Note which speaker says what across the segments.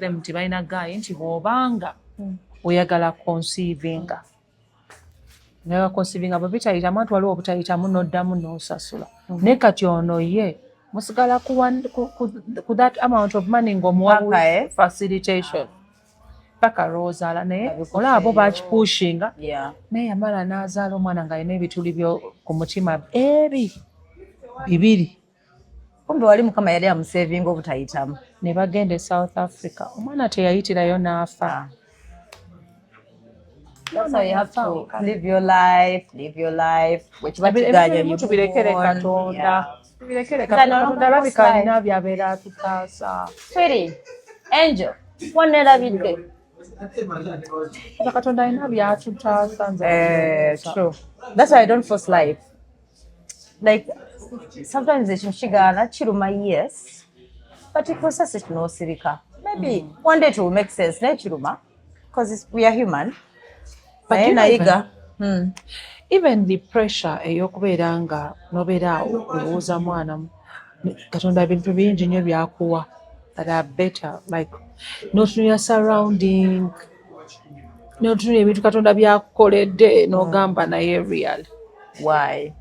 Speaker 1: them nti balina guy nti bw'obanga oyagala conceivinga naye conceivinga bwe bitayitamu anti waliwo obutayitamu n'oddamu n'osasula naye kati ono ye musigala ku that amount of money ng'omuwa facilitation paka lw'ozaala naye olaba bo bakipushinga naye yamala n'azaala omwana ng'alina ebituli ku mutima bibiri.
Speaker 2: Kumbe wali mukama yali amusevinga obutayitamu.
Speaker 1: Ne bagenda e South Africa. Omwana teyayitirayo n'afa.
Speaker 2: That's how you have to live your life.
Speaker 1: Tubirekere Katonda. Tubirekere Katonda alabika alina byabeera atutaasa.
Speaker 2: Sweetie, Angel, wanerabidde.
Speaker 1: Katonda alina byatutaasa nze.
Speaker 2: True. That's why I don't force life. Like, sometimes it's shigana, chiruma, yes. But it process it no sirika. Maybe one day it will make sense, ne chiruma. Because we are human.
Speaker 1: But even the pressure eyokubeera nga nobeera awo olowooza mwana Katonda ebintu bingi nnyo byakuwa that are better, like n'otunula your surrounding, n'otunula ebintu Katonda byakukoledde n'ogamba naye real.
Speaker 2: Why?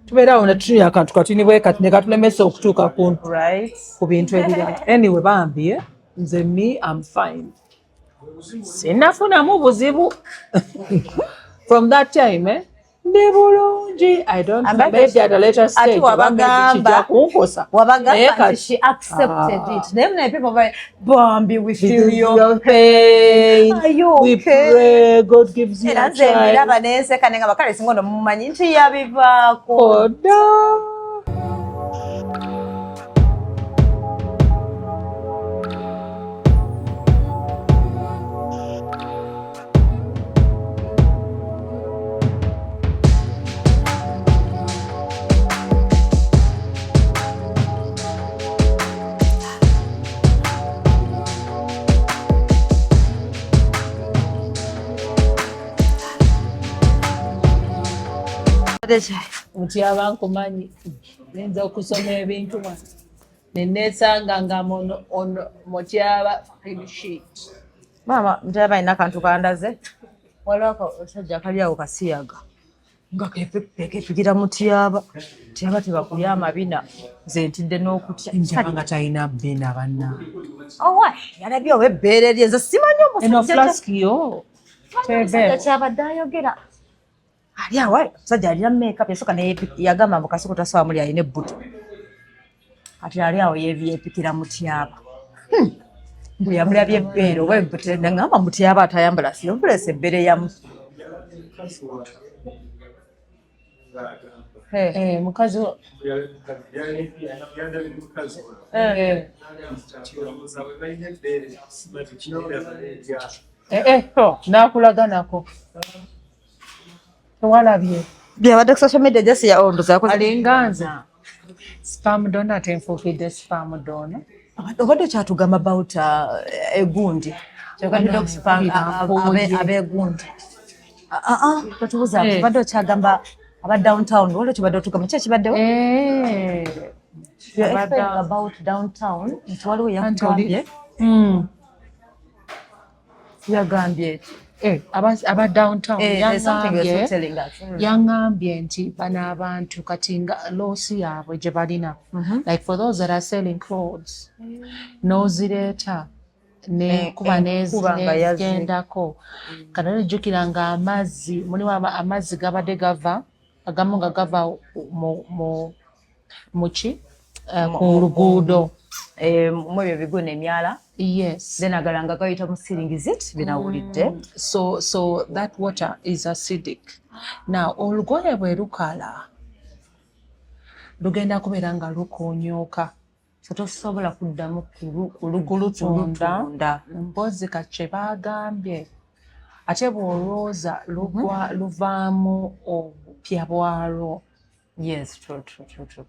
Speaker 1: Tubeera awo ne tutunula akantu katini bwe kati ne katulemesa okutuuka
Speaker 2: ku
Speaker 1: bintu ebirala. Anyway bambi nze I'm fine. Sinafunamu buzibu. From that time, ndi bulungi. I don't know, maybe at a later stage.
Speaker 2: Wabagamba she accepted it. Then people were like, Bambi, we feel your pain. Are you okay?
Speaker 1: We pray, God gives you a child. Mutyaba nkumanyi nza okusoma ebintu nenesanga nga mutyaba sheet.
Speaker 2: Mama, mutyaba ina kantu kandaze. Waliwo omusajja kali awo kasiyaga. Nga kepigira mutyaba. Mutyaba tebakulya amabina. Nze ntidde n'okutya.
Speaker 1: Njaba nga talina bina banna.
Speaker 2: Yalabye oba ebbeere lye nze simanyi omusajja.
Speaker 1: Eno flask yo.
Speaker 2: Omusajja kyabadde ayogera. Ali awa sajja alina makeup yasooka naye yagamba mbu kasoko tasobola muli alina ebbuto. Kati ali awo yeepikira mutyaba. Mbu yamulabye ebbeere oba ebbuto nangamba mutyaba atayambala siyomulesa ebbeere yamu.
Speaker 1: Mukazi nakulaganako. Walabye
Speaker 2: byabadde ku social media just ya ondoza ko
Speaker 1: alinganza spam donor tenfukidde spam donor
Speaker 2: obadde kyatugamba about egundi kyogambye dog spam abegundi totubuza obadde kyagamba aba downtown wala kyobadde otugamba kye kibaddewo about downtown ntwaliwo yakugambye yagambye aba downtown yangambye nti bano abantu kati nga loosi yaabwe gye balina like for those that are selling clothes n'ozireeta nekuba nezigendako kana nejjukira nga amazzi mulimu amazzi gabadde gava agamu nga gava muki ku luguudo mu ebyo biguna emyala.
Speaker 1: Yes.
Speaker 2: Then agalanga gayita mu siringizit binawulidde.
Speaker 1: So that water is acidic. Now olugoye bwe lukala lugenda kubeera nga lukoonyooka.
Speaker 2: So tosobola kuddamu
Speaker 1: kulutunda mpozi kye baagambye ate bw'olwoza luvaamu obupya bwalwo.
Speaker 2: Yes, true.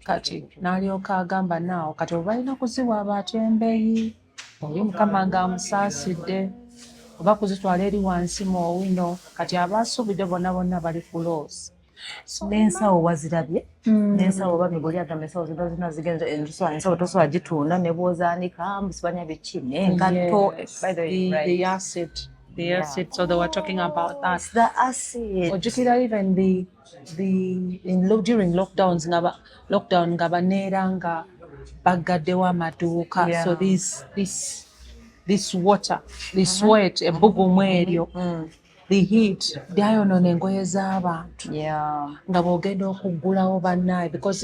Speaker 1: Kati n'alyoka agamba naawo kati obalina kuziwa abatembeeyi oli mukama ng'amusaasidde oba kuzitwala eri wansi mu owino kati abaasuubidde bonna bali ku loosi
Speaker 3: Nensawo wazirabye nensawo bamwe buli agamba ensawo zino zigenza ensawo tosobola gitunda ne bwozaanika musibanya biki n'engatto. By the way, right.
Speaker 2: The acid. The acid. So they were talking about that.
Speaker 3: It's the acid.
Speaker 2: Ojukira even during lockdowns ngaba neranga bagaddewo amaduuka. So this water, this sweat, ebbugumu eryo, the heat, byayonona engoye z'abantu. Nga bw'ogenda okuggulawo bannaye because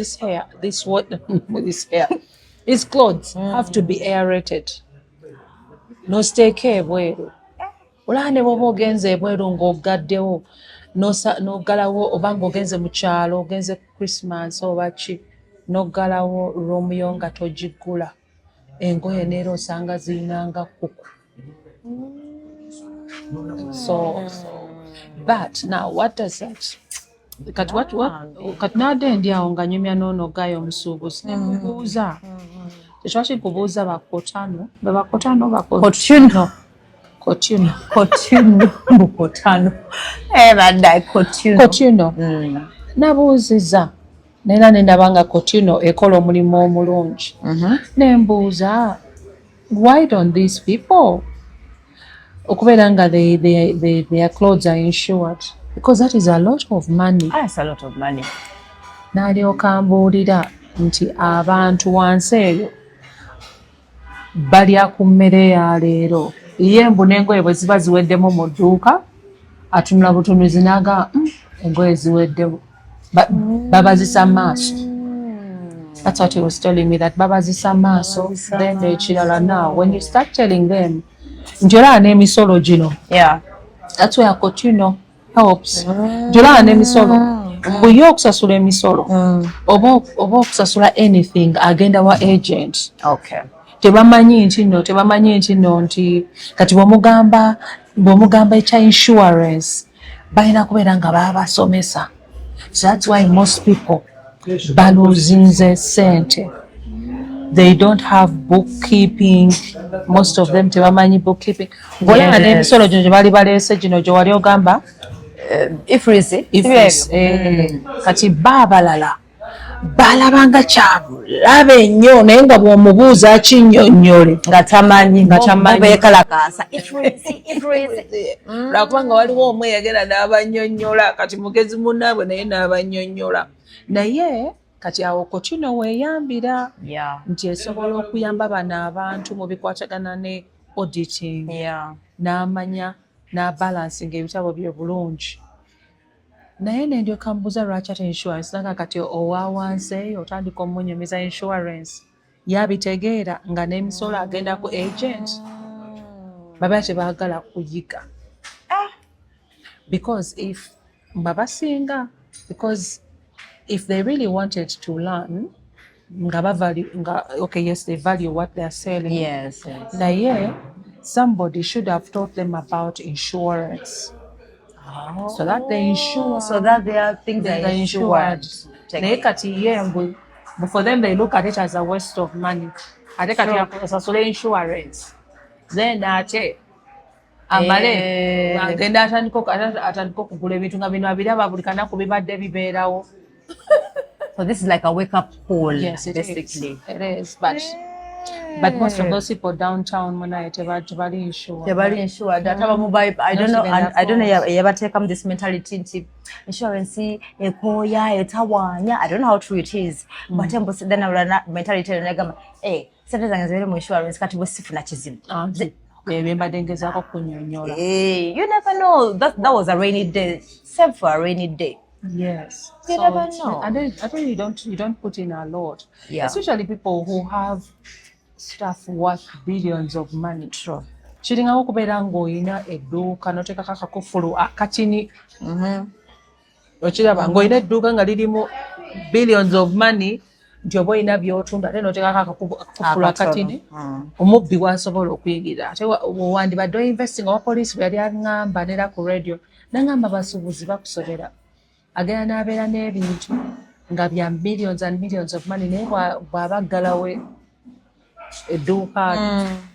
Speaker 2: this clothes have to be aerated. N'ositeeka ebweru. Olaba ne bw'oba ogenze ebweru ng'ogaddewo n'oggalawo oba ng'ogenze mu kyalo ogenze Christmas oba ki n'oggalawo romuyo nga togiggula engoye neero osanga zirinanga kuku. So but now what does that kati nadde ndi awo nga nyumya noono gayo omusuubuzi nemubuuza tekiba kubuuza bakotano nabuuziza nera nendaba nga Kotino ekola omulimu omulungi nembuuza why don't these people okubeera nga their clothes are insured because that is a lot of money.
Speaker 3: That's a lot of money.
Speaker 2: N'alyoka ambuulira nti abantu wansi eyo balya ku mmere ya leero ye mbu n'engoye bwe ziba ziweddemu mu dduuka atunula butunuzi n'aga engoye ziweddemu babazisa maaso. That's what he was telling me, that babazisa maaso. Then ekirala now when you start telling them nti olaba n'emisolo gino, that's where Kotino helps. Nti olaba n'emisolo bwe ye okusasula emisolo oba okusasula anything agenda wa agent. Tebamanyi nti nno nti kati bw'omugamba ekya insurance balina kubeera nga babasomesa. So that's why most people baluzinze sente. They don't have bookkeeping. Most of them tebamanyi bookkeeping. Ng'olaba n'emisolo gino gye bali baleese gino gye wali ogamba
Speaker 3: Ifrisi.
Speaker 2: Kati baabalala balabanga kyabulabe ennyo naye nga bw'omubuuza akinnyonnyole
Speaker 3: nga tamanyi beekalakaasa
Speaker 2: lwakubanga waliwo omu eyagenda n'abannyonnyola kati mugezi munnaabwe naye n'abannyonnyola naye kati awo Kotino weeyambira nti esobola okuyamba bano abantu mu bikwatagana ne auditing n'amanya n'abalansinga ebitabo bye bulungi. Naye nendyoka mbuuza lwaki ate insurance nanga kati owa wansi eyo otandika omunyumiza insurance yabitegeera nga n'emisolo agenda ku agent baba tebaagala kuyiga because if they really wanted to learn they value what they are selling. Naye somebody should have taught them about insurance. So that they insure.
Speaker 3: So that they are things that are insured.
Speaker 2: For them, they look at it as a waste of money. I think sure. Insurance. Then ate amale agenda atandika okugula ebintu nga bino abiraba buli kanaku bibadde bibeerawo.
Speaker 3: So this is like a wake up call.
Speaker 2: Yes,
Speaker 3: basically.
Speaker 2: It is. But most of those people downtown tebali insured.
Speaker 3: I don't know you ever take this mentality nti insurance ekoya etawanya. I don't know how true it is. But then I mentality negamba sente zange zibere mu insurance kati bwe sifuna kizibu. You never know. That was a rainy day. Save for a rainy day.
Speaker 2: Yes.
Speaker 3: You never know.
Speaker 2: And I think you don't put in a lot. Especially people who have stuff worth billions of money.
Speaker 3: True.
Speaker 2: Kiringa okubeera ng'olina edduuka n'oteekako akakufulu akatini. Okiraba ng'olina edduuka nga lirimu billions of money nti oba olina by'otunda ate n'oteekako akakufulu akatini omubbi w'asobola okuyigira. Ate wandibadde oinvesting owa poliisi bwe yali aŋŋamba nera ku radio n'aŋŋamba basuubuzi bakusobera. Agenda n'abeera n'ebintu nga bya millions and millions of money naye bw'abaggalawe edduuka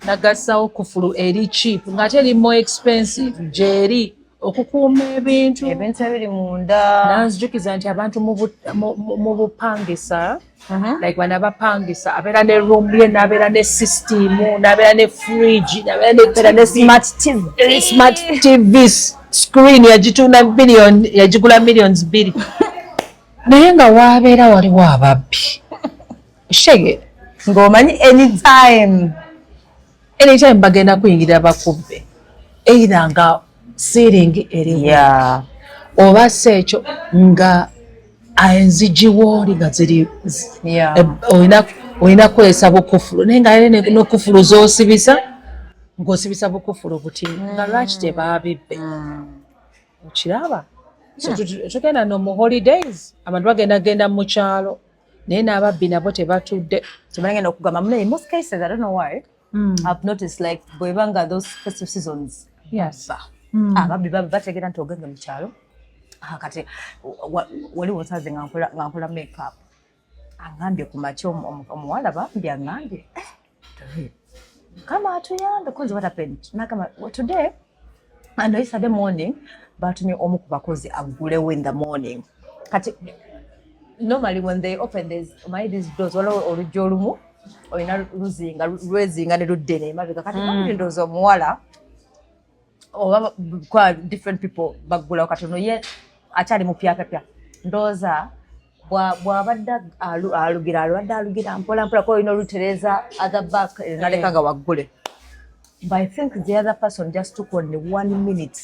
Speaker 2: nagassawo kufulu eri cheap ng'ate eri more expensive gyeri
Speaker 1: okukuuma ebintu
Speaker 3: ebiri munda
Speaker 1: nanzijukiza nti abantu mu bupangisa like bano abapangisa abeera ne room ye n'abeera ne system n'abeera ne fridge n'abeera ne smart TV screen yagigula millions 2 naye nga waabeera waliwo ababbi shege
Speaker 3: ng'omanyi anytime
Speaker 1: bagenda kuyingira bakubbe either nga ceiling eriwo oba sekyo nga enzigi wooli nga ziri olina kukozesa bukufulu naye nga n'okufulu z'osibisa ng'osibisa bukufulu buti nga lwaki tebaabibbe okiraba tugenda no mu holidays abantu bagendagenda mu kyalo naye n'ababbi nabo tebatudde
Speaker 3: tebagenda okugamba munaye in most cases I don't know why I've noticed like bwebanga those festive seasons ababbi bategeera nti ogenze mu kyalo kati waliwo nsaze nga nkola makeup angambye ku makya omuwala bambi angambye kama atuyambe cause what happened nakama today and yesterday morning batumye omu ku bakozi agulewo in the morning kati normally when they open these doors waliwo olujja olumu olina lwezinga ne luddene emabega kati ndowooza omuwala oba kwa different people bagulawo kati ono ye akyali mupyapapya ndowooza bw'abadde alugira mpolampola ko olina olutereeza other back naleka nga waggule but I think the other person just took only 1 minute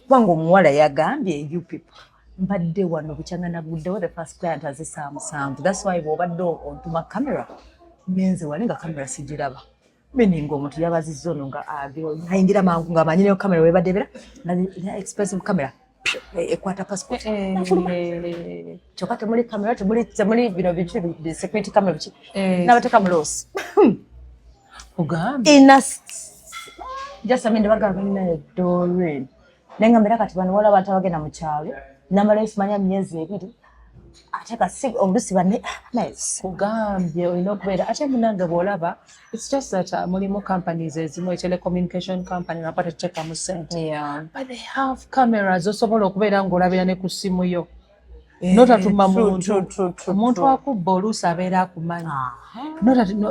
Speaker 3: kubanga omuwala yagambye you people mbadde wano bukyangana buddewo the first client azisaamusanvu that's why bw'obadde ontuma camera menze wali nga kamera sigiraba meaning omuntu yabazizza ono nga ayingira mangu nga amanyireyo kamera webadde bera na expensive camera ekwata passport kyokka temuli kamera temuli bino bitu security camera biki n'abateeka mu losi just bagamba nina Doreen naye nga mbera kati bano wala abantu abagenda mu kyalo namala ifumanya myezi 2 ate kasi olusi bane nice
Speaker 1: kugambye olina okubeera ate munange bw'olaba it's just that mulimu companies ezimu telecommunication company napata tuteekamu ssente but they have cameras osobola okubeera ng'olabira ne ku ssimu yo notatuma omuntu akubba oluusi abeera akumanyi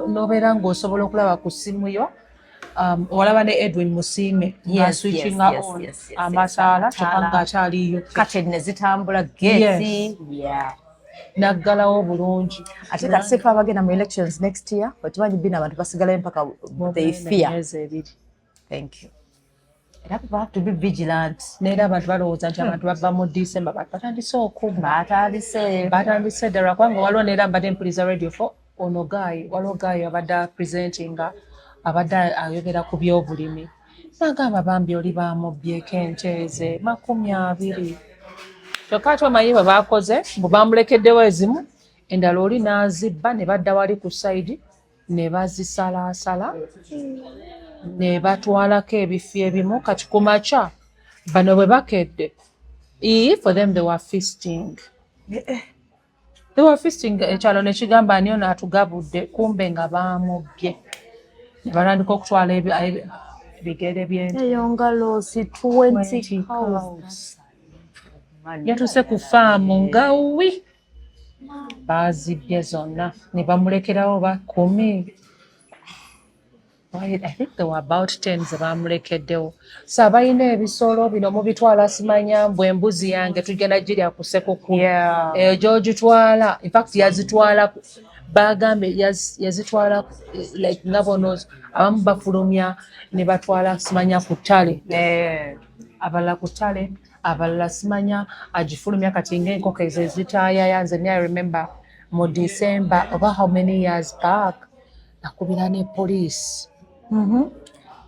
Speaker 1: nobeera ng'osobola okulaba ku ssimu yo olaba ne Edwin Musiime switchinga on amataala kyokka ng'akyaliyo
Speaker 3: kati ne zitambula gesi
Speaker 1: naggalawo bulungi
Speaker 3: ate kasifa abagenda mu elections next year okimanyi Bina abantu basigalayo mpaka they fear thank you era people have to be vigilant
Speaker 1: neera abantu balowooza nti abantu bava mu December batandise okubba batandise ddala kubanga waliwo neera mbadde mpuliriza radio 4 ono Guy waliwo Guy abadde presentinga abadde ayogera ku by'obulimi nagamba bambi oli bamubbyeko enteeze 20 kyokka ate omanyi bwe baakoze bwe bamulekeddewo ezimu endala oli n'azibba ne badda wali ku sayidi ne bazisalaasala ne batwalako ebifi ebimu kati ku makya bano bwe bakedde for them they were feasting ekyalo ne kigamba ani ono atugabudde kumbe nga baamubbye ne batandika okutwala ebigere by'ente
Speaker 3: eyo nga loosi 20 cows
Speaker 1: yatuse ku faamu nga wi baazibye zonna ne bamulekerawo 10 I think there were about 10 ze bamulekeddewo so abalina ebisolo bino mubitwala simanya mbwe embuzi yange tugenda girya ku sekuku gyogitwala in fact yazitwala bagambe yazitwala like ngabonos abamu bafulumya ne batwala simanya ku ttale abalala ku ttale abalala simanya agifulumya kati ng'enkoko ezo ezitaayayanze ne I remember mu December oba how many years back nakubira ne police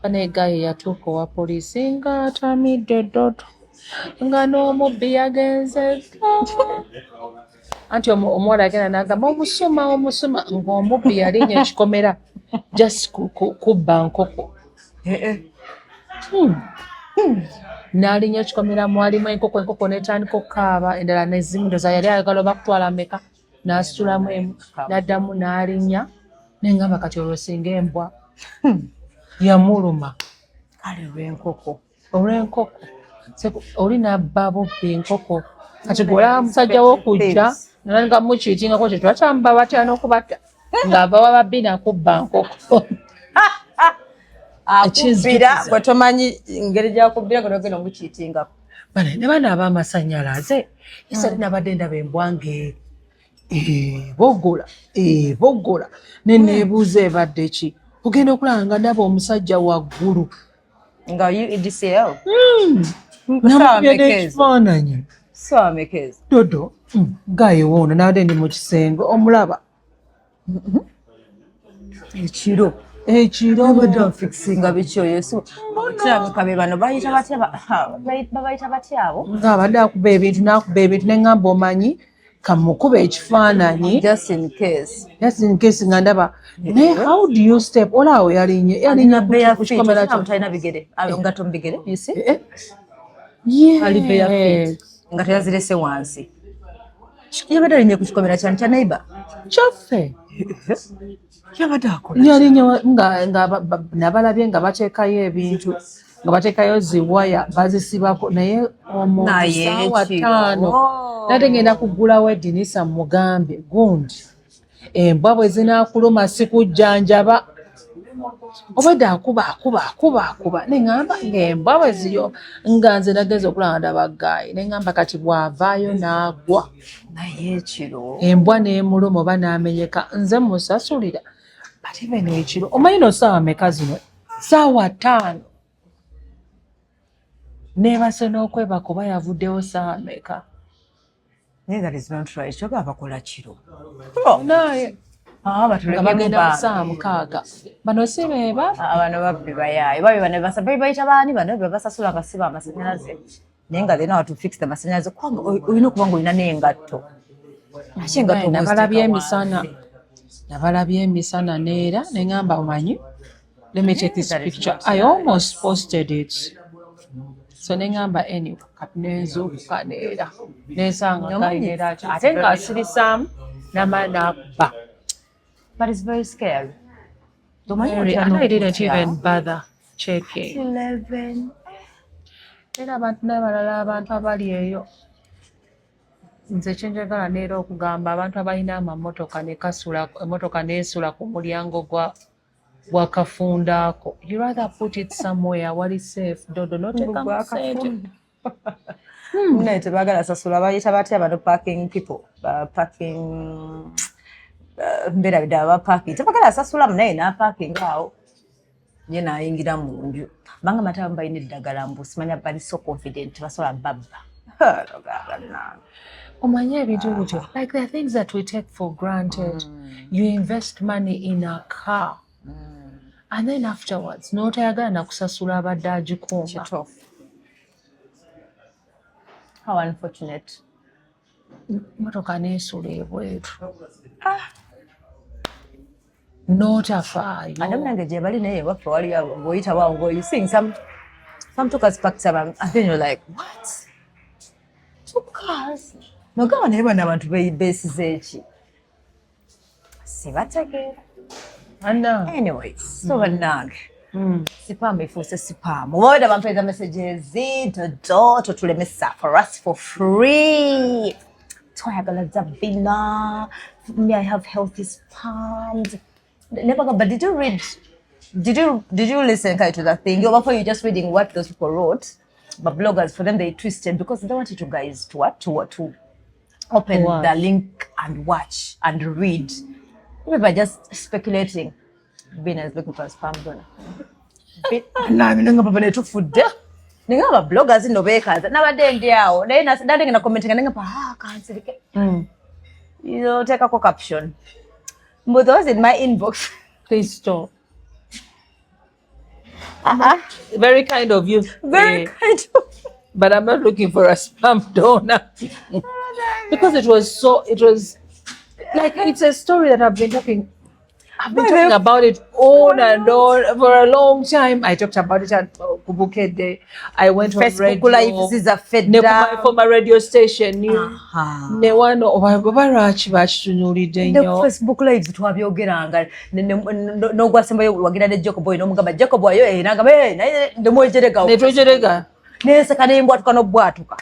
Speaker 1: banegaye yatuuka owa poliisi nga atamidde ddodo nga n'omubbi yagenze anti omuwala agenda n'agamba omusuma ng'omubbi yalinnya ekikomera just kubba nkoko n'alinnya ekikomera mwalimu enkoko n'etandika okukaaba endala n'ezimu ndoza yali ayagala oba kutwala mmeka n'asitulamu emu n'addamu n'alinnya n'engamba kati olwo singa embwa yamuluma
Speaker 3: kale olw'enkoko
Speaker 1: oli nababo enkoko kati gola musajja w'okujja nga mukiitingako kye twakyamba batya n'okubata ng'ava wa Bina kubba nkoko
Speaker 3: akubbira bwe tomanyi ngeri gyakubbira nga togenda omukiitingako
Speaker 1: ne bana ab'amasannyalaze yesali nabadde ndaba embwange boggola neneebuuza ebadde ki ogenda okulaba nga ndaba omusajja waggulu
Speaker 3: nga UEDCL
Speaker 1: namugenekifaananyi dodo gaayewoono nabadde ndi mu kisenge omulaba
Speaker 3: ekiro abadde bikyoyo kirabikabe bano bayita batya abo
Speaker 1: ng'abadde akuba ebintu n'akuba ebintu neŋŋamba omanyi kamukuba ekifaananyi
Speaker 3: just in case
Speaker 1: nga ndaba naye how do you step olaawo yalinnya
Speaker 3: talina bigere ngato mubigere nga teyazirese wansi yabadde alinye ku kikomera kyane kya neighbor
Speaker 1: kyaffe
Speaker 3: yabadde akola
Speaker 1: yalinnya nabalabye nga bateekayo ebintu nga bateekayo ziwaya bazisibako naye omuntu saawa 5 nate ngenda kuggulawo eddinisa mugambe gundi embwa bwe zinaakuluma sikujjanjaba obwedde akuba neŋŋamba ng'embwa bwe ziryo nga nze nagenza okulaba ndabagaayi neŋŋamba kati bw'avaayo n'agwa
Speaker 3: naye ekiro
Speaker 1: embwa n'emuluma oba n'amenyeka nze musasulira ate beno ekiro omanyi no ssaawa meka zino ssaawa 5 neebase n'okwebaka oba yavuddewo ssaawa meka
Speaker 3: naye that is not right kyoga abakola kiro
Speaker 1: naye nga bagenda ku ssaawa 6 bano si beeba
Speaker 3: abano babbi bayaayo babi bayita baani bano bebasasula nga siba amasannyalaze naye nga they know how to fix the masannyalaze kubanga olina okuba nga olina n'engatto ate engatto
Speaker 1: nabalabye emisana neera neŋŋamba omanyi let me take this picture I almost posted it so neŋŋamba anyway kati nenzuukuka neera nensanga gayineera ate ng'asirisaamu n'amaanyi n'akuba.
Speaker 3: But it's very scary.
Speaker 1: I didn't even bother checking.
Speaker 3: 11.
Speaker 1: Era abantu n'abalala abantu abali eyo nze kyenjagala neera okugamba abantu abalina amamotoka emotoka neesula ku mulyango gwa kafunda ako. You rather put it somewhere wali safe. Dodo noteekamu sente.
Speaker 3: Naye tebagala sasula bayita batya bano parking people. Parking mbeera bidala parking. Tebagala sasulamu naye n'aparking awo. Ye n'ayingira mu nju. Banga matamu balina eddagala mbu simanya bali so confident basobola babba.
Speaker 1: Omanye ebintu bityo. Like there are things that we take for granted. You invest money in a car. And then afterwards, n'otayagala nakusasula abadde agikuuma.
Speaker 3: How unfortunate.
Speaker 1: Motoka neesula ebweru. N'otafaayo.
Speaker 3: Ate munange gye bali naye waffe wali ng'oyita wangu you seeing some two cars parked up and then you're like what? 2 cars? Nogamba naye bano abantu beesize eki? Sibategeera. Anyways, so bannange. Sipaamu efuuse sipaamu. Oba wedda bampeeza messages dodo totulemesa for us for free. Twayagala za Bina. Me, I have healthy sperms. But did you read? Did you listen to that thing? Or you're just reading what those people wrote? But bloggers, for them, they twisted because they wanted you guys to open the link and watch and read. Maybe just speculating. Bina is looking for a sperm donor. Ninga bloggers no bakers. Nabadde ndi awo. Naye nadde ngenda commenting nga kansirike. You take a caption. But those in my inbox.
Speaker 1: Please stop. Very kind of you.
Speaker 3: Very kind of you.
Speaker 1: But I'm not looking for a sperm donor. Because it was like it's a story that I've been talking about it on and on for a long time. I talked about it at Kubukede. I went on
Speaker 3: Facebook
Speaker 1: radio.
Speaker 3: Live is a fed
Speaker 1: for my radio station. Ne wano obabaraki bakitunuulidde nnyo.
Speaker 3: Facebook Live twabyogeranga n'ogwasembayo wagira ne Jacob boy n'omugamba Jacob ayo nagamba naye ndemwejerega.
Speaker 1: Netwejerega.
Speaker 3: Nese kane mbwatuka no bwatuka.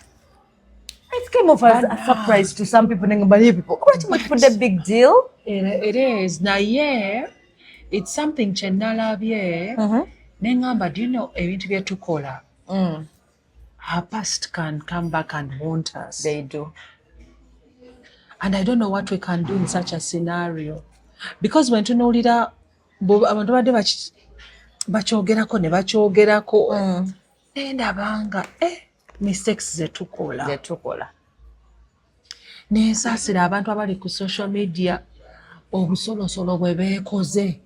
Speaker 3: It came off as a surprise to some people and many people. What much for the big deal?
Speaker 2: It is. Now, yeah, it's something chenalabye. Nengamba, do you know ebintu byetukola? Our past can come back and haunt us.
Speaker 3: They do.
Speaker 2: And I don't know what we can do in such a scenario. Because when to know leader, abantu badde bakyogerako ne bakyogerako. Nendabanga, mistakes zetukola. Nesaasira abantu abali ku social media obusolosolo bwe beekoze.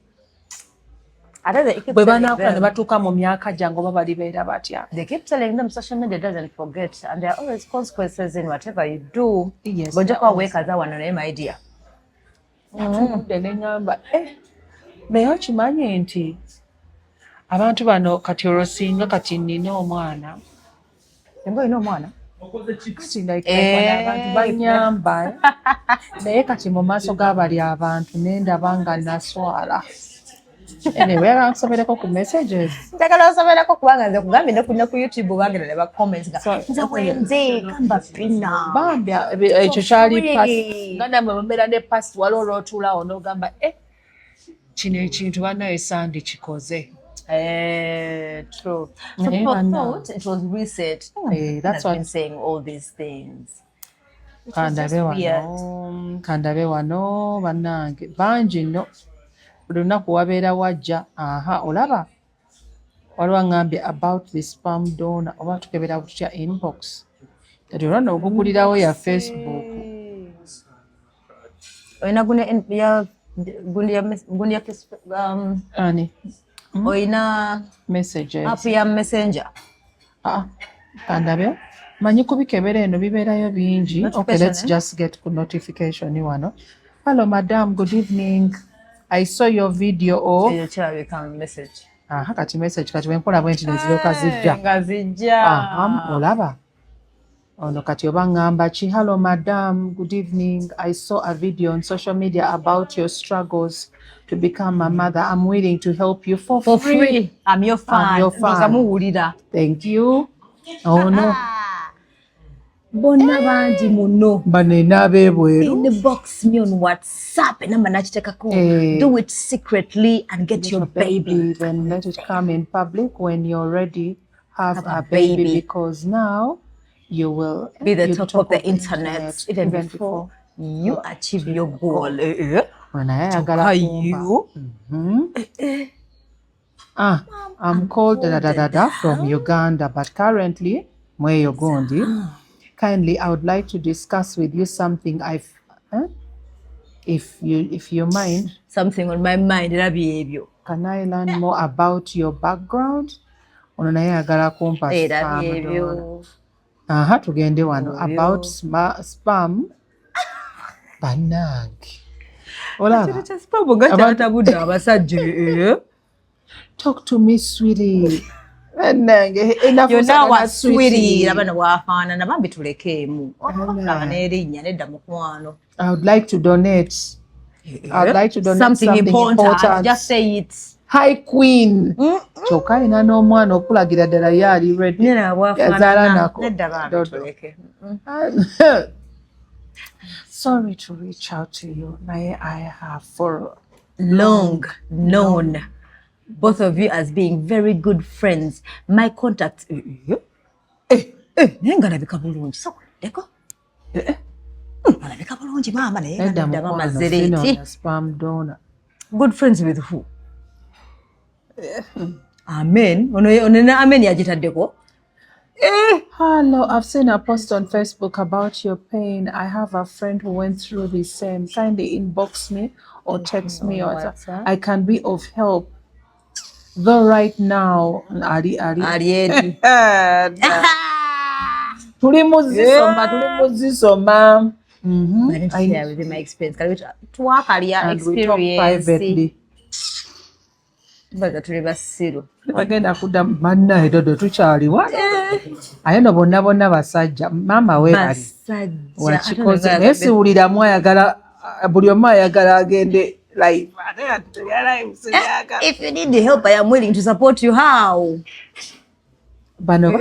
Speaker 2: Bwe banaakula ne batuuka mu myaka gyange oba balibeera batya.
Speaker 3: They keep telling them social media doesn't forget and there are always consequences in whatever you do.
Speaker 2: Yes.
Speaker 3: Bojja weekaza wano naye my dear.
Speaker 2: Ntunudde ne ŋŋamba, naye okimanyi nti abantu bano kati olwo singa kati nnina omwana.
Speaker 3: Singa olina omwana?
Speaker 2: Kati abantu banyamba. Naye kati mu maaso g'abali abantu nendaba nga naswala. Anyway, abansomereko ku messages.
Speaker 3: Njagala osomerako kubanga nze kugambye ne ku YouTube bange ne ba comments nga nze wenze kamba Bina.
Speaker 2: Bambya ekyo kyali past. Nga namwe mubeera ne past wali olw'otuulawo n'ogamba kino ekintu bannaye sandi kikoze.
Speaker 3: True. So people thought it was reset. That's why I'm saying all these things.
Speaker 2: Kandabe wano bannange bangi nno. Buli lunaku wabeera wajja. Olaba waliwo ngambye about the sperm donor oba tukebera tutya inbox. Kati olwano okugulirawo ya Facebook.
Speaker 3: Oyina gundi
Speaker 2: Ani?
Speaker 3: Oyina
Speaker 2: messages.
Speaker 3: App ya messenger.
Speaker 2: Kandabe. Manyi kubikebera eno bibeerayo bingi. Okay, let's just get ku notification wano. Hello, madam. Good evening. I saw your video of...
Speaker 3: message.
Speaker 2: Kati message. Kati wenkola bwenti neziryoka zijja.
Speaker 3: Nga zijja.
Speaker 2: Olaba. Ono kati oba ngamba ki. Hello, madam. Good evening. I saw a video on social media about your struggles to become a mother. I'm willing to help you for free.
Speaker 3: I'm your fan.
Speaker 2: Thank you. Oh no.
Speaker 3: Bonna bangi muno.
Speaker 2: Banena beebweru.
Speaker 3: Inbox me on WhatsApp enamba nakitekako. Do it secretly and get your baby.
Speaker 2: Then let it come in public when you're ready. Have a baby because now you will
Speaker 3: be the top of the internet even before you achieve your goal.
Speaker 2: When Ayagala Kumpa. I'm called from Uganda, but currently Mweyo Gondi. Kindly, I would like to discuss with you something if you mind.
Speaker 3: Something on my mind, Rabi.
Speaker 2: Can I learn more about your background? Ayagala Kumpa. Tugende wano about sperm. Banange. Talk to me, sweetie.
Speaker 3: You're now a sweetie. I
Speaker 2: would like to donate. Something important.
Speaker 3: Just say it.
Speaker 2: Hi, Queen. Choka ina no mwana okulagira ddala yali ready. Yazala nako. Sorry to reach out to you. I have for
Speaker 3: long known both of you as being very good friends. My contact. Ngalabika bulungi. So, deko. Ngalabika bulungi mama naye ndaba mazereti.
Speaker 2: Sperm donor.
Speaker 3: Good friends with who? Amen. Onena amen yagitaddeko.
Speaker 2: Hello, I've seen a post on Facebook about your pain. I have a friend who went through the same. Kindly inbox me or text me or WhatsApp. I can be of help. Though right now, Ali. Tuli muzisoma.
Speaker 3: I didn't share with my experience.
Speaker 2: And we talk privately. Bagenda kudda mannaye dodo tukyali wano. Aye no bonna basajja. Mama we bali. Wakikoze naye siwuliramu ayagala buli omu ayagala agende live.
Speaker 3: If you need the help, I am willing to support you. How?
Speaker 2: Bano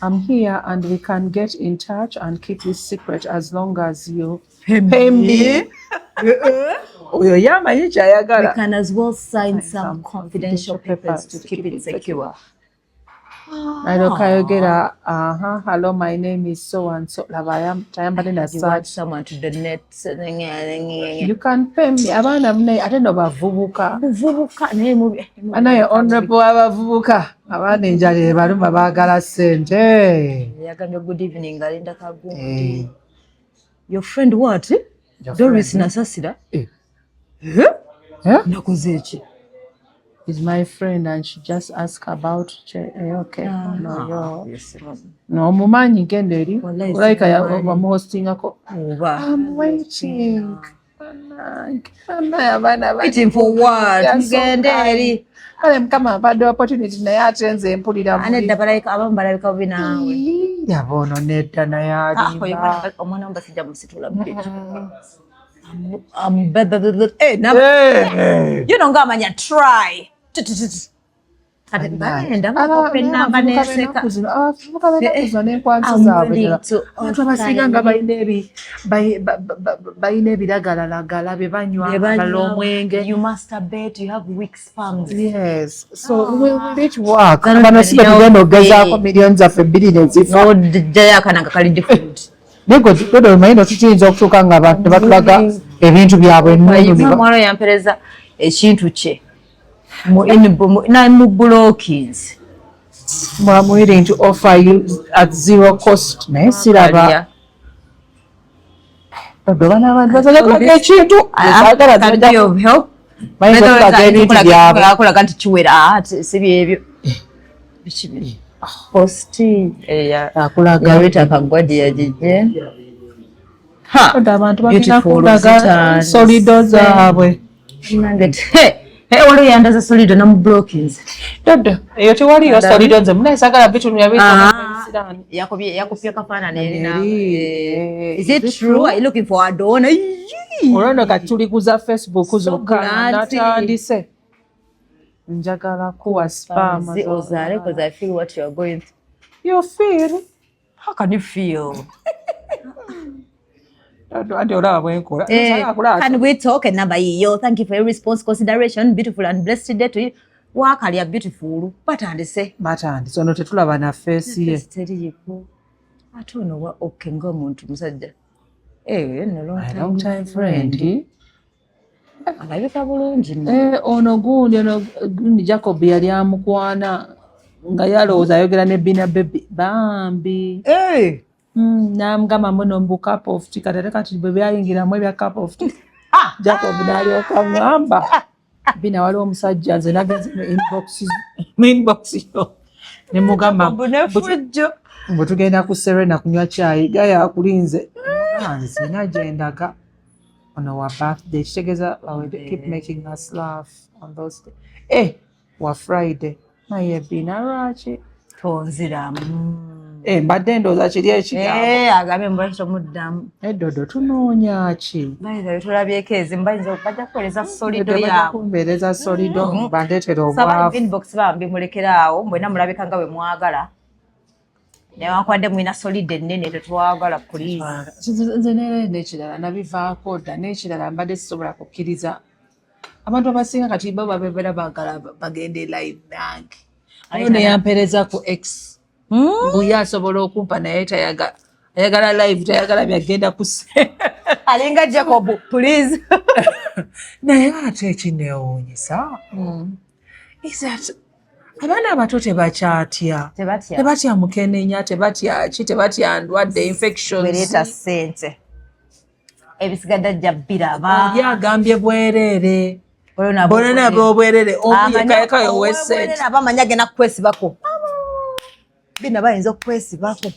Speaker 1: I'm here and we can get in touch and keep this secret as long as you pay me. We
Speaker 3: can as well sign some confidential papers to keep it secure.
Speaker 1: Hello, my name is so and so.
Speaker 3: You want someone to donate.
Speaker 1: You can pay me. I don't know about Vubuka. And I honorable Vubuka. Bagala sente.
Speaker 3: Good evening, Galinda Kagu. Your friend what? Doris Nasasida? Nakuzechi.
Speaker 1: Is my friend and she just asked about okay. No, mumanyi genderi. Like I'm hosting a I'm waiting.
Speaker 3: Waiting for what? Genderi.
Speaker 1: I'm come about the opportunity na ya chenze empulira.
Speaker 3: Ane dabarayika abambarabika bina.
Speaker 1: Yabono netta na ya.
Speaker 3: Omwana mbasija musitula mbitu. You don't go and try. I'm willing to you masturbate, you have weak sperms.
Speaker 1: Yes. So we need to work. Millions of billions. Nego mayino kiyinza okutuuka nga abantu batulaga ebintu byabwe
Speaker 3: mwalo yampereza ekintu kye mu blockings.
Speaker 1: I'm willing to offer you at zero cost. Naye siraba ekintu
Speaker 3: akolaga nti kiwera si byebyo hosting yawita kagwadi yajije
Speaker 1: abantu bakina kulaga solido zaabwe
Speaker 3: waliwo yandaza solido namu blockings
Speaker 1: dodo eyo tewaliyo solido nze munaisagala bitundu
Speaker 3: yakupya kafaanana erina is it true? Are you looking for a donor?
Speaker 1: olwono kati tulikuza Facebook zokka natandise njagala kuwa spam
Speaker 3: ozale because I feel what you are going through.
Speaker 1: You feel?
Speaker 3: How can you feel? Can we talk? And number yo, thank you for your response, consideration, beautiful and blessed day to you. Wakali beautiful. Batandise.
Speaker 1: So no tetulaba na face ye.
Speaker 3: I don't know what okay ngo muntu musajja.
Speaker 1: Long time friend.
Speaker 3: Alabika bulungi.
Speaker 1: Ono gundi Jacob yali amukwana nga yalowooza ayogera ne Bina Babie bambi. Namugamba muno mbu cup of tea kati bwe byayingiramu ebya cup of tea. Jacob n'alyoka ngamba Bina waliwo omusajja nze nagenze mu inbox yo ne mugamba bwe tugenda ku Serena kunywa caayi gaya akulinze nze gyendaga on our birthday. Kitegeeza keep making us laugh on those days. Wa Friday naye Bina lwaki
Speaker 3: tonziramu
Speaker 1: mbadde ndowooza kiri ekigambo
Speaker 3: agambye mubaki tomuddamu
Speaker 1: Dodo tunoonya ki
Speaker 3: tulabyeko ezimu bajja kukoleza solido
Speaker 1: yakumbeereza solido bandeetera obwavu
Speaker 3: inbox bambi mulekeraawo mwena mulabika nga bwe mwagala newankwadde mwina solido ennene tetwagala puliizi
Speaker 1: nze n'ekirala nabivaako dda n'ekirala mbadde sisobola kukkiriza abantu abasinga kati bo babeera baagala bagende live nange ayo neyampeereza ku x mbuye asobola okumpa naye ayagala live tayagala byagenda kuse
Speaker 3: alinga Jacob please
Speaker 1: naye ate ekineewuunyisa abaana abato tebakyatya tebatya mukenenya tebatya ki tebatya ndwadde infections
Speaker 3: bereeta ssente ebisigadde ajja biraba
Speaker 1: oli agambye bwereere bonana bwobwerere omuyekayekayo w'essente
Speaker 3: abamanya agenda kukwesibako Bina bayinza okwesibako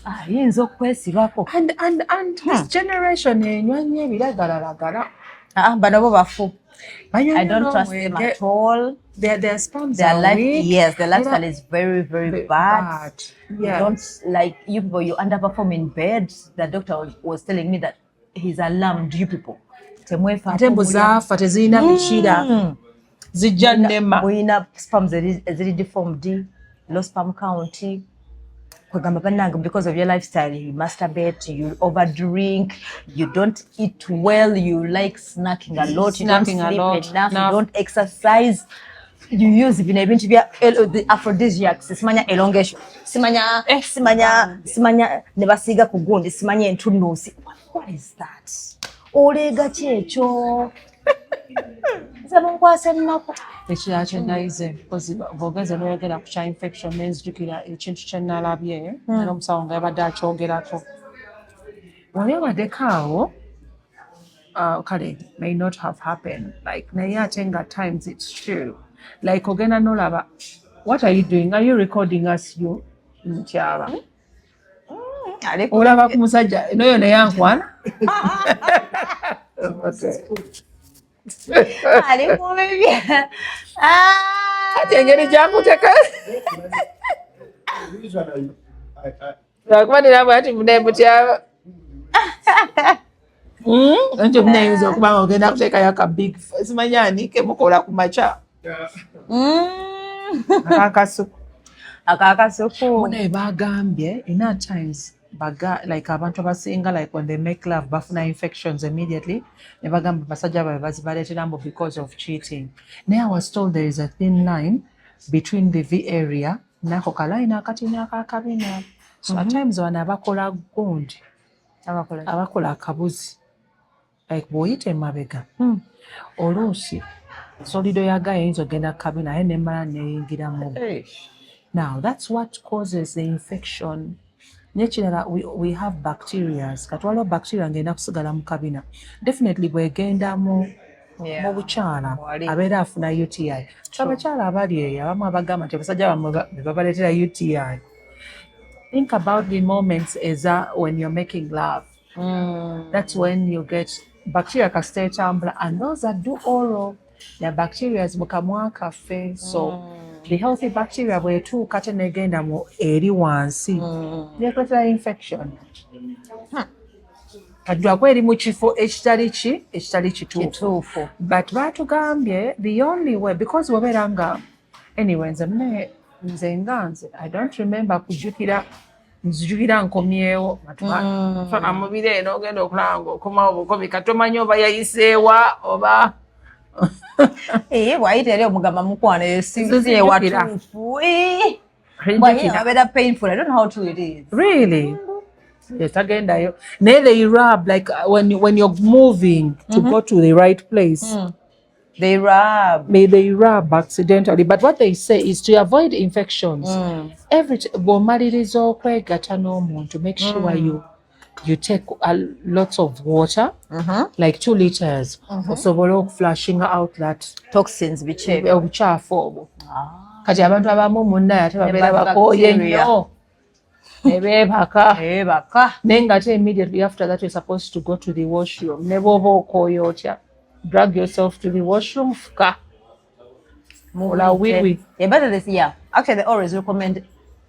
Speaker 3: ayinza okwesibako
Speaker 1: and this generation enywa nnyo ebiragalalagala
Speaker 3: bano bo bafu I don't trust them at all.
Speaker 1: Their sperms are weak.
Speaker 3: Yes, their lifestyle is very, very bad. Yes. They don't like you people. You underperform in bed. The doctor was telling me that he's alarmed you people.
Speaker 1: Tembu zafa tezirina bikira zijja nnema
Speaker 3: muyina sperms ziri deformed low sperm count. Because of your lifestyle, you masturbate, you overdrink, you don't eat well, you like snacking a lot, you don't sleep enough, you don't exercise, you use the aphrodisiacs, simanya elongation, simanya nebasiga kugundi, simanya entunusi. What is that? Olega checho.
Speaker 1: Ekirala kyennayize bw'ogenze n'oyogera ku kya infection nenzijukira ekintu kye nnalabye era omusawo nga yabadde akyogerako. Wali obaddeko awo kale may not have happened like naye ate nga times it's true like ogenda n'olaba what are you doing, are you recording us you ntyaba olaba ku musajja noyo naye ankwana ati engeri gyakuteka akuba nirabwe ati munemutyaba ekyo muneyinza okuba nga ogenda kuteekayo aka big simanyani kemukola ku maca
Speaker 3: akakasuku
Speaker 1: munaye bagambye in at times like abantu abasinga like when they make love bafuna infections immediately ne bagamba basajja babe bazibaleetera mbu because of cheating. Naye I was told there is a thin line between the V area nako kalayini akatini akakabina. So at times wana abakola gundi abakola akabuzi like bw'oyita emabega oluusi solido yagayo eyinza ogenda kabina aye nemala neyingiramu. Now that's what causes the infection. We have bacteria. Katwalo bacteria ngenda kusigala mu kabina. Definitely bwegenda mu bukyala abeera afuna UTI. So abakyala abali eyo abamu abagamba nti abasajja bamwe babaleetera UTI. Think about the moments when you're making love. That's when you get bacteria kastetambula and those that do oral, the bacteria is mukamwa kaffe. So the healthy bacteria bwetuuka tenegenda mu eri wansi nekoleta infection kaddwako eri mu kifo ekitali kituufu but batugambye the only way because wabeera nga anyway nze nganze I don't remember nzijukira nkomyewo fana mubire eno ogenda okulanga okomawo bukomi katomanyi oba yayiseewa oba
Speaker 3: wayita eri omugamba mukwana esinziye watuufu abeera painful. I don't know how true it is.
Speaker 1: Really? Yes, agendayo. Naye they rub like when you're moving to go to the right place.
Speaker 3: They rub
Speaker 1: accidentally, but what they say is to avoid infections. Bw'omaliriza okwegatta n'omuntu, make sure you take lots of water, like 2 liters, osobola okuflushing out that
Speaker 3: toxins
Speaker 1: obucaafu obwo. Kati abantu abamu munnaye ate babeera bakooye nnyo ne beebaka naye nga ate immediately after that you're supposed to go to the washroom. Ne bw'oba okooye otya drag yourself to the washroom fuka ola wiwi.
Speaker 3: Actually they always recommend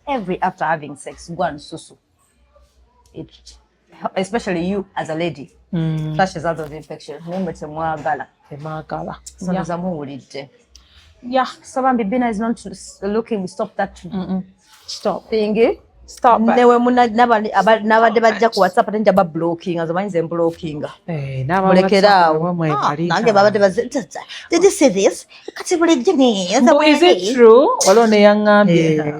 Speaker 3: every after having sex go and susu. Especially you as a lady flushes out of infection. Mumbe temwagala sanza muwulidde. Sabambi Bina is not looking. Stop that.
Speaker 1: Stop
Speaker 3: thingy.
Speaker 1: Stop.
Speaker 3: Newe n'abadde bajja ku WhatsApp ate njaba blocking azamanyi ze blocking. Mulekerawo. Nange babadde bazita. Did you see this? Kati bulijje ne.
Speaker 1: Is it true? Waliwo ne yaŋŋambye.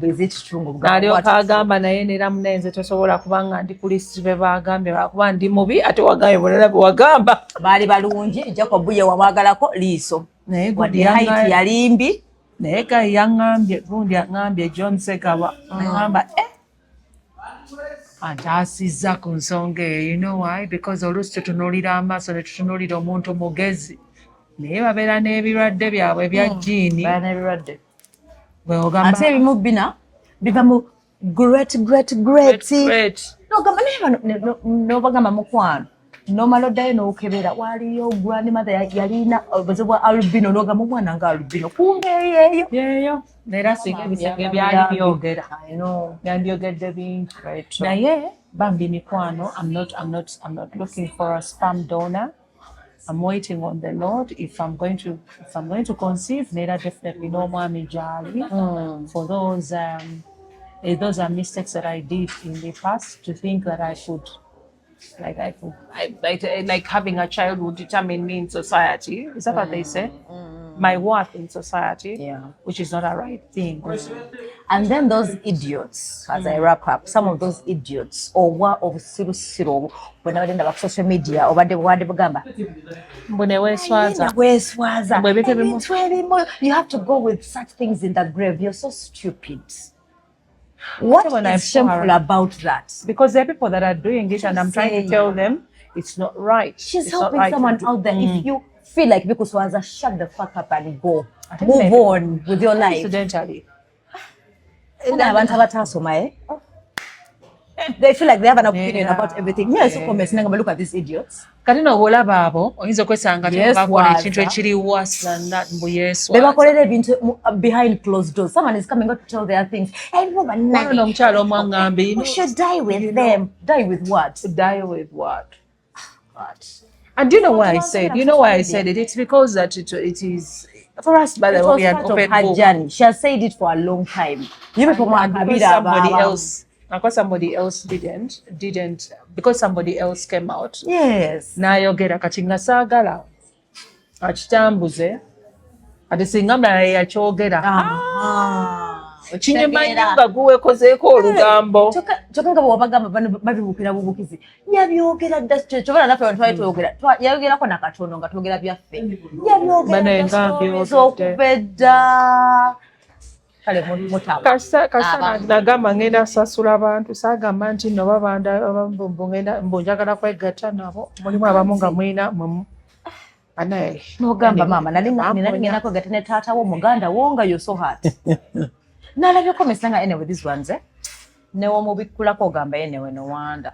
Speaker 3: Is it true?
Speaker 1: N'alyoka agamba naye nera munenze tosobola kubanga ndi ku list be bagambye lwakuba ndi mubi ate wagambye bulala bwe wagamba.
Speaker 3: Baali balungi Jacob ye wamwagalako liiso.
Speaker 1: Naye
Speaker 3: height yali mbi.
Speaker 1: Naye kale yaŋŋambye gundi yaŋŋambye John Sekaba aŋŋamba antaasizza ku nsonga eyo. You know why? Because oluusi tutunuulira amaaso ne tutunuulira omuntu mugezi naye babeera n'ebirwadde byabwe ebya jiini.
Speaker 3: Ate ebimu Bina biva mu great n'obagamba mukwano n'omala oddayo n'okebera waliyo grandmother yalina obuzibu bwa albino n'ogamba omwana nga albino kumbe
Speaker 1: yeeyo era singa ebisenge byali byogera byandiyogedde bingi naye bambi mikwano I'm not looking for a sperm donor. I'm waiting on the Lord. If I'm going to conceive, Nera definitely no mwami jali. For those are mistakes that I did in the past, to think that I could like having a child would determine me in society. Is that what they say? My worth in society, which is not a right thing.
Speaker 3: And then those idiots, as I wrap up, some of those idiots, or what of Siro, when I went on social media, or what they were Bagala. You have to go with such things in the grave. You're so stupid. What is shameful about that?
Speaker 1: Because there are people that are doing it, and I'm trying to tell them it's not right.
Speaker 3: She's helping someone out there. If you feel like because Waza, shut the fuck up and go. Move on with your life.
Speaker 1: Incidentally.
Speaker 3: They feel like they have an opinion about everything. Me, I saw comments, look at these idiots.
Speaker 1: Katino wola babo, oyinza kwesanga bakola ekintu ekiri wasa mbu yesu.
Speaker 3: They were behind closed doors. Someone is coming out to tell their things. Hey,
Speaker 1: You
Speaker 3: should die with them. Die with what?
Speaker 1: Die with what? What? And do you know why I said? You know why I said it? It's because that it is for us. By the way, we are open book.
Speaker 3: She has said it for a long time. You
Speaker 1: because somebody else didn't because somebody else came out.
Speaker 3: Yes.
Speaker 1: N'ayogera kati nga saagala akitambuze ate singa mulala yakyogera kinyemanyi nga guwekozeeko olugambo
Speaker 3: kyokka nga bw'obagamba babibuukira bubuukizi yabyogera dda kyobala naffe abantu twali twogera yayogerako nakatono nga twogera byaffe yabyogera okuva edda.
Speaker 1: Kasana nagamba ngenda sasula abantu saagamba nti no babanda mbonjagala kwegatta nabo mulimu abamu nga mwina anaye
Speaker 3: nogamba mama nali ngenda kwegatta ne taata wo muganda wo nga you're so hot nalabyeko mesanga anyway these ones newomubikkulako ogamba anyway no wanda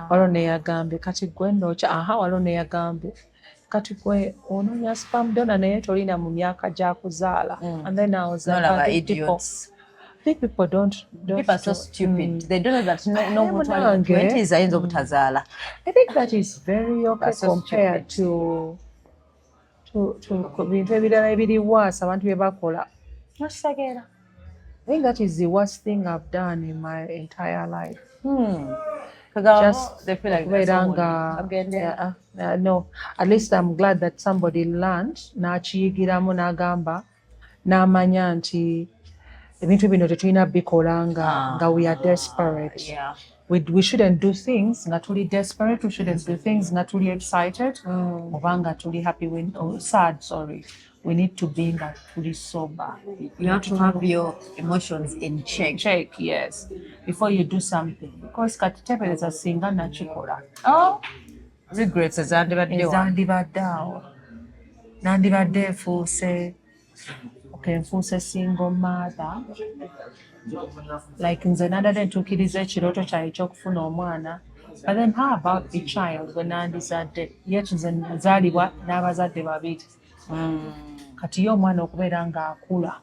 Speaker 1: waliwo neyagambye kati gwe ndoca waliwo neyagambye kati gwe onoonya spam donor naye tolina mu myaka gyakuzaala. And then I was like, people don't
Speaker 3: people are so stupid. They don't know that no 20s ayinza obutazaala.
Speaker 1: I think that is very okay compared to bintu ebirala ebiriwaasa abantu bye bakola. I think that is the worst thing I've done in my entire life.
Speaker 3: Just they feel like
Speaker 1: no, at least I'm glad that somebody learned n'akiyigiramu n'agamba n'amanya nti ebintu bino tetulina bikola nga we are desperate. We shouldn't do things nga tuli desperate. We shouldn't do things nga tuli excited oba nga tuli happy sad. Sorry. We need to be nga tuli sober.
Speaker 3: You have to have your emotions in check.
Speaker 1: Yes, before you do something. Because katitebereza singa nakikola.
Speaker 3: Regrets
Speaker 1: ezandibaddeawo. Nandibadde nfuuse single mother. Like nze nadadde ntuukiriza ekirooto kyange eky'okufuna omwana. But then how about the child when nandizadde? Yet nze nazaalibwa n'abazadde babiri. Kati ye omwana okubeera ng'akula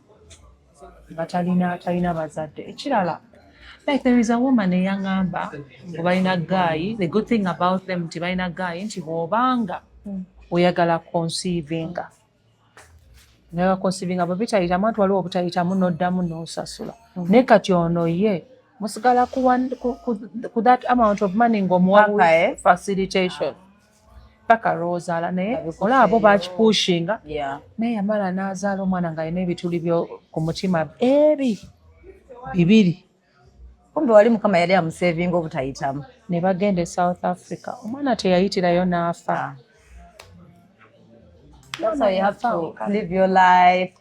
Speaker 1: nga talina bazadde. Ekirala, like there is a woman eyaŋŋamba ngu balina guy. The good thing about them nti balina guy nti bw'obanga oyagala conceivinga bwe bitayitamu anti waliwo obutayitamu n'oddamu n'osasula. Naye kati ono ye musigala ku that amount of money ng'omuwa facilitation paka lw'ozaala naye olaba bakipushinga naye yamala n'azaala omwana ng'alina ebituli ku mutima bibiri.
Speaker 3: Kumbe wali mukama yali amusevinga obutayitamu.
Speaker 1: Ne bagenda e South Africa. Omwana teyayitirayo n'afa.
Speaker 3: That's how you have to live your life.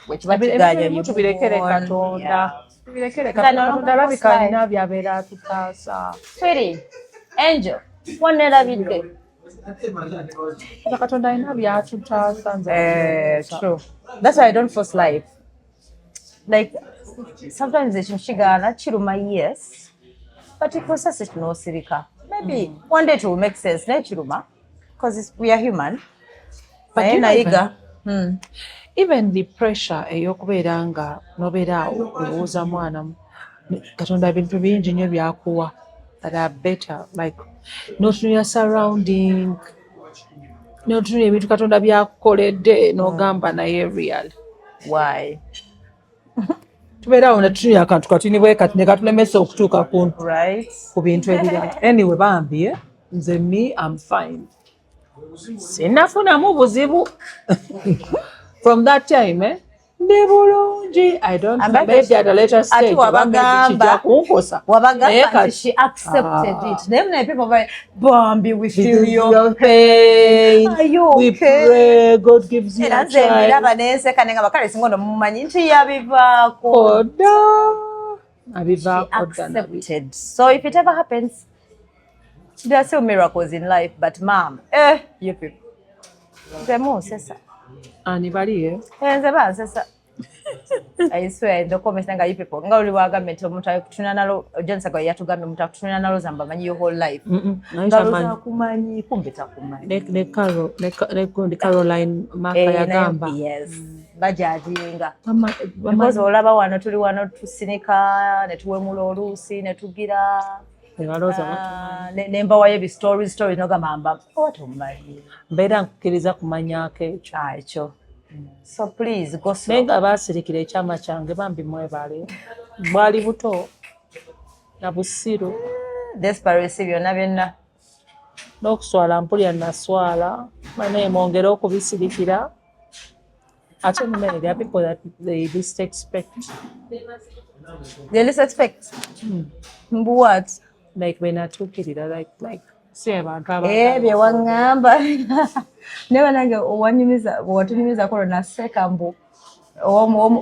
Speaker 1: Tubirekere Katonda. Katonda alabika alina byabeera atutaasa.
Speaker 3: Sweetie, Angel, wannerabidde.
Speaker 1: Katonda alina byatutaasa.
Speaker 3: True. That's why I don't force life. Like, sometimes ekyo kiruma, yes, but process it n'osirika. Maybe one day it will make sense, naye kiruma, because we are human.
Speaker 1: Even the pressure ey'okubeera nga n'obeera awo olowooza mwana Katonda ebintu bingi nnyo byakuwa that are better, like not your surrounding. n'otunula ebintu Katonda byakukoledde n'ogamba naye real.
Speaker 3: Why?
Speaker 1: Tubeera awo ne tutunula akantu katini bwe kati ne katulemesa okutuuka ku bintu ebirala. Anyway bambi nze I'm fine. Sinnafunamu buzibu. From that time ndi bulungi. I don't know, maybe at a later stage
Speaker 3: wabagamba she accepted it. Then people were Bambi, we feel your pain. Are you okay?
Speaker 1: We pray God gives you a child.
Speaker 3: She accepted. So if it ever happens, there are still miracles in life, but mom, you people.
Speaker 1: Anybody?
Speaker 3: I swear the comments nga you people nga uli wagambe omuntu akutuna nalo Johnson ga yatugambe omuntu akutuna nalo zamba manyi your whole life ngaluza kumanyi kumbe takumanyi
Speaker 1: ne Caroline Maka yagamba
Speaker 3: yes bajadinga because olaba wano tuli wano tusinika ne tuwemula oluusi ne tugira nemba waye bi stories no gamba what omumanyi
Speaker 1: mbeera nkukiriza kumanyako
Speaker 3: ekyo. So please go slow.
Speaker 1: Nenga basirikira ekyama kyange bambi mwebale bwali buto na busiru
Speaker 3: desperation byonna byonna
Speaker 1: n'okuswala mpulya naswala naye mwongera okubisirikira ate many there are people that they least expect.
Speaker 3: What?
Speaker 1: Like when I took it like say abantu
Speaker 3: bye wangamba never nange watunyumiza kono naseka mbu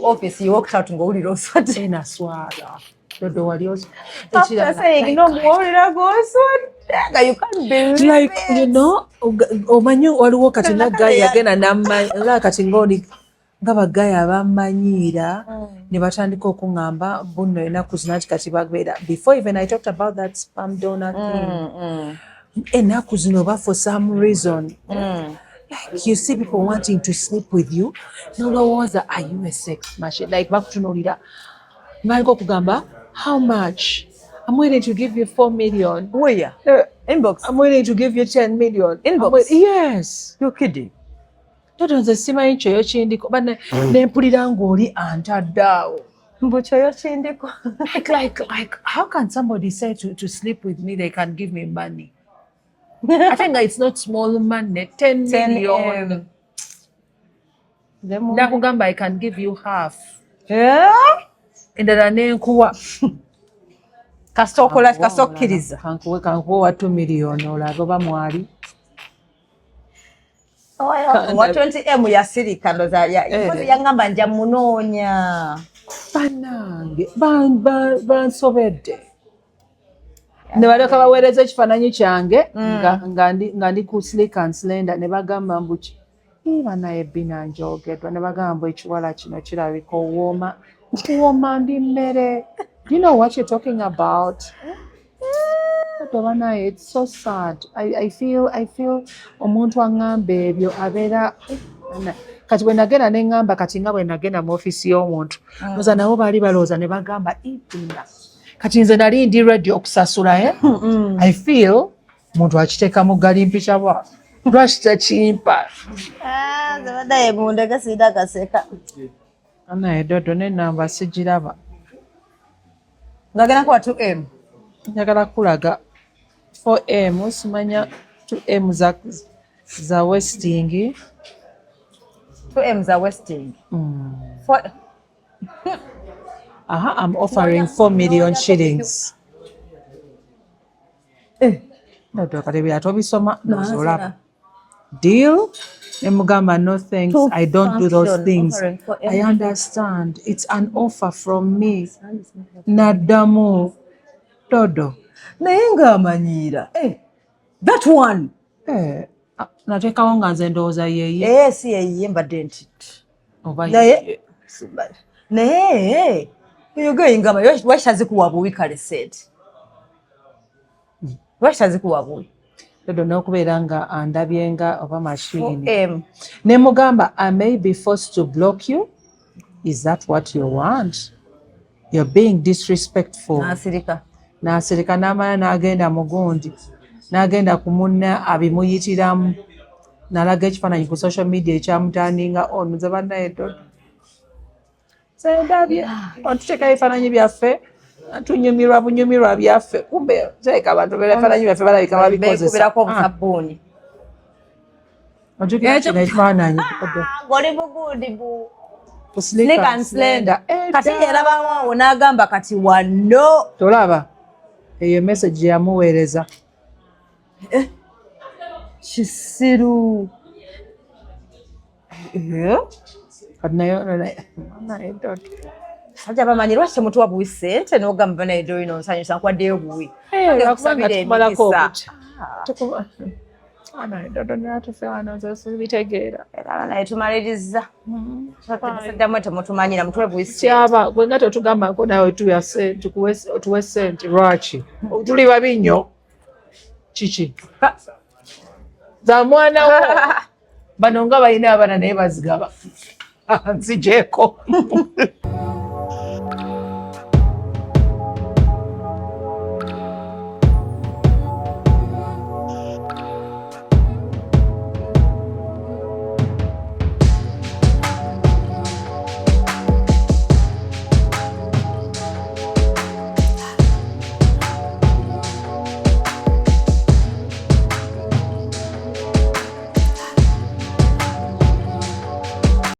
Speaker 3: office you walked out ngowulira oswate
Speaker 1: naswala dodo wali
Speaker 3: after saying no ngowulira goswate you can't believe
Speaker 1: like it. You know omanyi waliwo kati naggayi yagenda namanya kati ngoni ngabaggayi abamanyira ne batandika okuŋŋamba bunno enaku zinati kati bagbeera before even I talked about that sperm donor thing. Enaku zino for some reason like you see people wanting to sleep with you nolowooza are you a sex machine like bakutunuulira ngaliko okugamba how much I'm willing to give you 4 million.
Speaker 3: Where? Inbox.
Speaker 1: I'm willing to give you 10 million.
Speaker 3: Inbox.
Speaker 1: Yes.
Speaker 3: You're kidding.
Speaker 1: Toto nze simanyi kyoyo kindiko bana nempulira ng'oli antaddeawo
Speaker 3: mbu kyoyo kindiko
Speaker 1: like how can somebody say to sleep with me they can give me money? I think it's not small money. 10 million. Nakugamba I can give you half. Endala nenkuwa
Speaker 3: kasokkiriza
Speaker 1: kankuwa 2 million olaga oba mwali
Speaker 3: wa 20M yasirika ndoza yangamba nja munoonya
Speaker 1: banange bansobedde ne baleka baweereza ekifaananyi kyange nga ndi ku slick and slender ne bagamba mbuki banaye Bina njogedwa ne bagamba ekiwala kino kirabika owooma ndi mmere. You know what you're talking about? It's so sad. I feel omuntu angamba ebyo abeera kati bwe nagenda ne ngamba kati nga bwe nagenda mu office y'omuntu noza nabo baali balooza ne bagamba Bina kati nze nali ndi ready okusasula I feel muntu akiteeka mu galimpica bwa lwaki takimpa
Speaker 3: zabadaye munda gasida gaseka
Speaker 1: anaye dodo n'ennamba sigiraba
Speaker 3: ngagenda kuwa 2M
Speaker 1: njagala kulaga 4M simanya 2M za wasting
Speaker 3: 2M za wasting
Speaker 1: I'm offering 4 million shillings. Dodo kati byatobisoma nozolaba deal emugamba no thanks I don't do those things. I understand it's an offer from me naddamu dodo
Speaker 3: naye ng'amanyiira that one
Speaker 1: nateekawo nga nze ndowooza yeeye
Speaker 3: si yeeye mbadde nti
Speaker 1: oba
Speaker 3: naye yogeyingama lwakitazikuwa buwi kale said lwakitazikuwa buwi
Speaker 1: dodo n'okubeera nga andabye nga oba machine ne mugamba I may be forced to block you. Is that what you want? You're being disrespectful. N'asirika n'amala n'agenda mugundi n'agenda ku munne abimuyitiramu nalaga ekifaananyi ku social media ekyamutandinga on nze bannaye Dodo sendabye ontuteekayo ebifaananyi byaffe tunyumirwa bunyumirwa byaffe kumbe teeka abantu beebifaananyi byaffe balabika babikozesako
Speaker 3: obusabbuuni
Speaker 1: otukira kino ekifaananyi
Speaker 3: ng'oli buguudibu Snake and Slender. Kati yalabawaawo n'agamba kati wano.
Speaker 1: Tolaba eyo message yamuweereza.
Speaker 3: Kisiru.
Speaker 1: Kati nayo
Speaker 3: Sajja bamanyi lwaki temutuwa buwi ssente n'ogamba naye ddo ino nsanyusa nkwaddeyo buwi.
Speaker 1: Lwakusabira emikiisa. Dodo natufe wano zosubitegeera.
Speaker 3: Era naye tumaliriza. Sajja mwe temutumanyira mutuwe buwi ssente.
Speaker 1: Kyaba gwe nga totugambako nawe tuwe ssente lwaki? Tuli babi nnyo. Kiki? Za mwana wo. Bano nga balina abaana naye bazigaba. Nzigyeko.